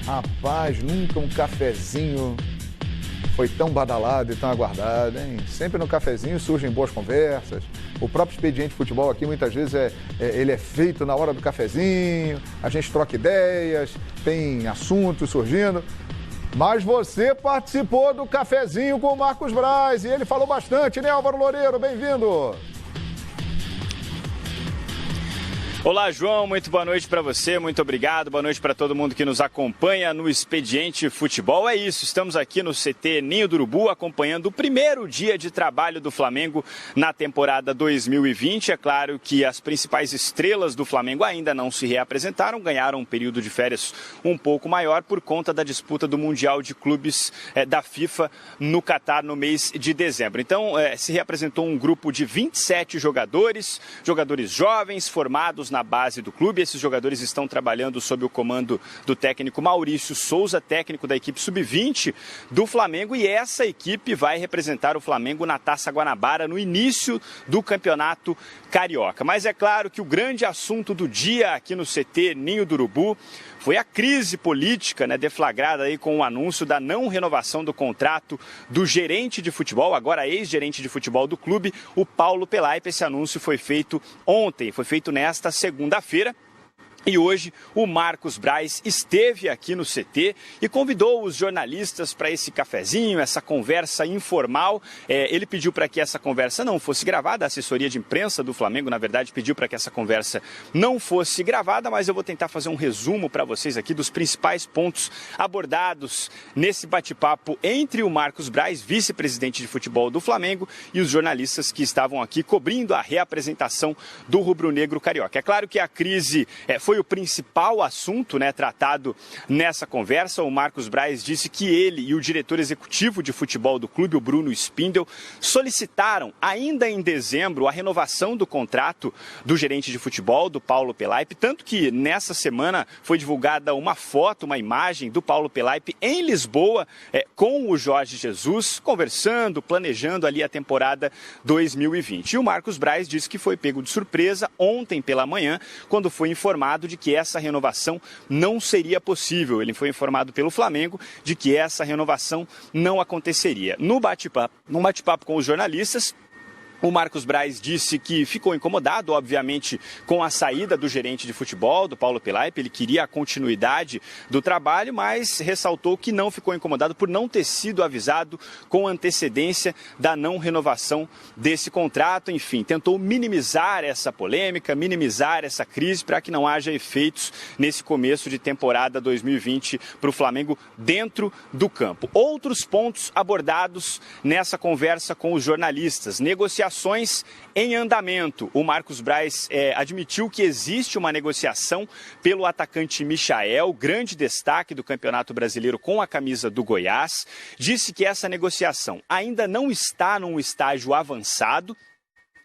Rapaz, nunca um cafezinho foi tão badalado e tão aguardado, hein? Sempre no cafezinho surgem boas conversas. O próprio Expediente Futebol aqui, muitas vezes, ele é feito na hora do cafezinho, a gente troca ideias, tem assuntos surgindo. Mas você participou do cafezinho com o Marcos Braz e ele falou bastante, né, Álvaro Loureiro? Bem-vindo! Olá, João, muito boa noite para você, muito obrigado, boa noite para todo mundo que nos acompanha no Expediente Futebol. É isso, estamos aqui no CT Ninho do Urubu acompanhando o primeiro dia de trabalho do Flamengo na temporada 2020. É claro que as principais estrelas do Flamengo ainda não se reapresentaram, ganharam um período de férias um pouco maior por conta da disputa do Mundial de Clubes da FIFA no Catar no mês de dezembro. Então, se reapresentou um grupo de 27 jogadores jovens, formados na base do clube. Esses jogadores estão trabalhando sob o comando do técnico Maurício Souza, técnico da equipe sub-20 do Flamengo, e essa equipe vai representar o Flamengo na Taça Guanabara no início do Campeonato Carioca. Mas é claro que o grande assunto do dia aqui no CT Ninho do Urubu foi a crise política, deflagrada aí com o anúncio da não renovação do contrato do gerente de futebol, agora ex-gerente de futebol do clube, o Paulo Pelaipe. Esse anúncio foi feito ontem, foi feito nesta segunda-feira. E hoje o Marcos Braz esteve aqui no CT e convidou os jornalistas para esse cafezinho, essa conversa informal. Ele pediu para que essa conversa não fosse gravada, a assessoria de imprensa do Flamengo, na verdade, pediu para que essa conversa não fosse gravada, mas eu vou tentar fazer um resumo para vocês aqui dos principais pontos abordados nesse bate-papo entre o Marcos Braz, vice-presidente de futebol do Flamengo, e os jornalistas que estavam aqui cobrindo a reapresentação do rubro-negro carioca. É claro que a crise foi o principal assunto tratado nessa conversa. O Marcos Braz disse que ele e o diretor executivo de futebol do clube, o Bruno Spindel, solicitaram ainda em dezembro a renovação do contrato do gerente de futebol, do Paulo Pelaipe, tanto que nessa semana foi divulgada uma foto, uma imagem do Paulo Pelaipe em Lisboa com o Jorge Jesus, conversando, planejando ali a temporada 2020. E o Marcos Braz disse que foi pego de surpresa ontem pela manhã, quando foi informado de que essa renovação não seria possível. Ele foi informado pelo Flamengo de que essa renovação não aconteceria. Num bate-papo com os jornalistas, o Marcos Braz disse que ficou incomodado, obviamente, com a saída do gerente de futebol, do Paulo Pelaipe. Ele queria a continuidade do trabalho, mas ressaltou que não ficou incomodado por não ter sido avisado com antecedência da não renovação desse contrato. Enfim, tentou minimizar essa polêmica, minimizar essa crise para que não haja efeitos nesse começo de temporada 2020 para o Flamengo dentro do campo. Outros pontos abordados nessa conversa com os jornalistas: negociações em andamento. O Marcos Braz admitiu que existe uma negociação pelo atacante Michael, grande destaque do Campeonato Brasileiro com a camisa do Goiás. Disse que essa negociação ainda não está num estágio avançado,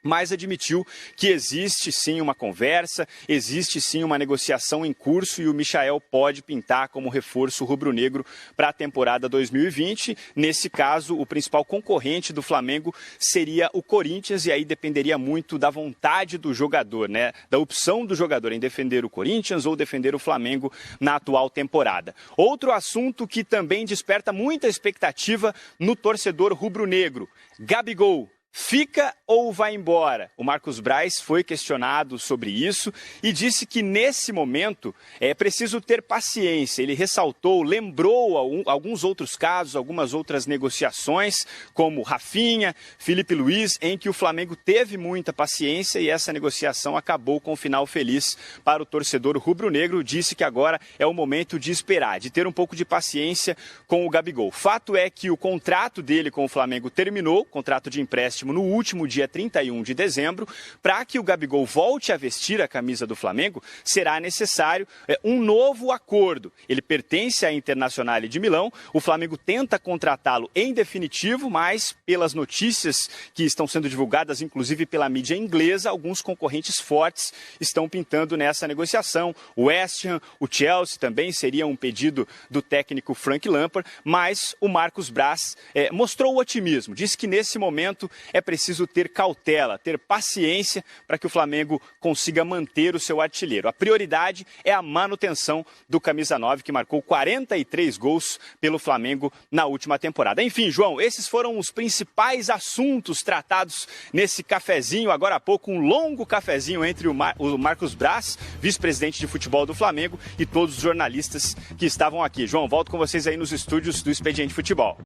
mas admitiu que existe sim uma conversa, existe sim uma negociação em curso e o Michael pode pintar como reforço rubro-negro para a temporada 2020. Nesse caso, o principal concorrente do Flamengo seria o Corinthians, e aí dependeria muito da vontade do jogador, da opção do jogador em defender o Corinthians ou defender o Flamengo na atual temporada. Outro assunto que também desperta muita expectativa no torcedor rubro-negro: Gabigol. Fica ou vai embora? O Marcos Braz foi questionado sobre isso e disse que nesse momento é preciso ter paciência. Ele ressaltou, lembrou alguns outros casos, algumas outras negociações, como Rafinha, Felipe Luiz, em que o Flamengo teve muita paciência e essa negociação acabou com um final feliz para o torcedor rubro-negro. Disse que agora é o momento de esperar, de ter um pouco de paciência com o Gabigol. Fato é que o contrato dele com o Flamengo terminou, contrato de empréstimo no último dia 31 de dezembro. Para que o Gabigol volte a vestir a camisa do Flamengo, será necessário um novo acordo. Ele pertence à Internazionale de Milão, o Flamengo tenta contratá-lo em definitivo, mas pelas notícias que estão sendo divulgadas, inclusive pela mídia inglesa, alguns concorrentes fortes estão pintando nessa negociação. O West Ham, o Chelsea também seria um pedido do técnico Frank Lampard, mas o Marcos Braz mostrou o otimismo, disse que nesse momento é preciso ter cautela, ter paciência para que o Flamengo consiga manter o seu artilheiro. A prioridade é a manutenção do camisa 9, que marcou 43 gols pelo Flamengo na última temporada. Enfim, João, esses foram os principais assuntos tratados nesse cafezinho. Agora há pouco, um longo cafezinho entre o Marcos Braz, vice-presidente de futebol do Flamengo, e todos os jornalistas que estavam aqui. João, volto com vocês aí nos estúdios do Expediente Futebol.